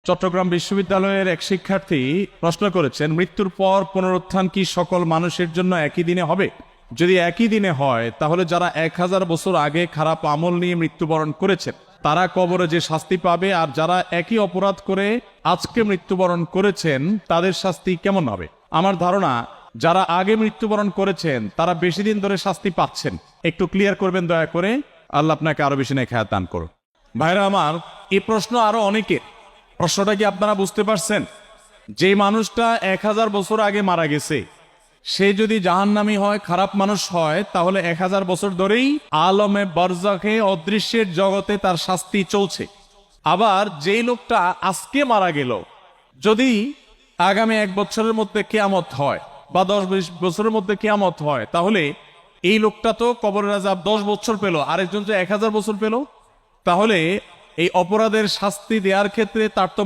চট্টগ্রাম বিশ্ববিদ্যালয়ের এক শিক্ষার্থী প্রশ্ন করেছেন, মৃত্যুর পর পুনরুত্থান কি সকল মানুষের জন্য একই দিনে হবে? যদি একই দিনে হয় তাহলে যারা 1000 বছর আগে খারাপ আমল নিয়ে মৃত্যুবরণ করেছেন তারা কবরে যে শাস্তি পাবে, আর যারা একই অপরাধ করে আজকে মৃত্যুবরণ করেছেন তাদের শাস্তি কেমন হবে? আমার ধারণা যারা আগে মৃত্যুবরণ করেছেন তারা বেশি দিন ধরে শাস্তি পাচ্ছেন। একটু ক্লিয়ার করবেন দয়া করে, আল্লাহ আপনাকে আরো বেশি নেখায়াত দান করুন। ভাইরা আমার, এই প্রশ্ন আরো অনেকের। প্রশ্নটা কি আপনারা বুঝতে পারছেন? যে মানুষটা 1000 বছর আগে মারা গেছে সে যদি জাহান্নামী হয়, খারাপ মানুষ হয়, তাহলে 1000 বছর ধরেই আলমে বরজাখে অদৃশ্যের জগতে তার শাস্তি চলছে। আবার যেই লোকটা আজকে মারা গেল, যদি আগামী 1 বছরের মধ্যে কিয়ামত হয় বা 10-20 বছরের মধ্যে কিয়ামত হয়, তাহলে এই লোকটা তো কবরের আযাব 10 বছর পেল, আরেকজন তো 1000 বছর পেল। তাহলে এই অপরাধের শাস্তি দেওয়ার ক্ষেত্রে তারতম্য